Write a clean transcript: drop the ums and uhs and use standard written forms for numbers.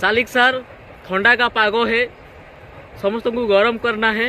Salik sir थोंडा का पागो है, समस्त को गरम करना है.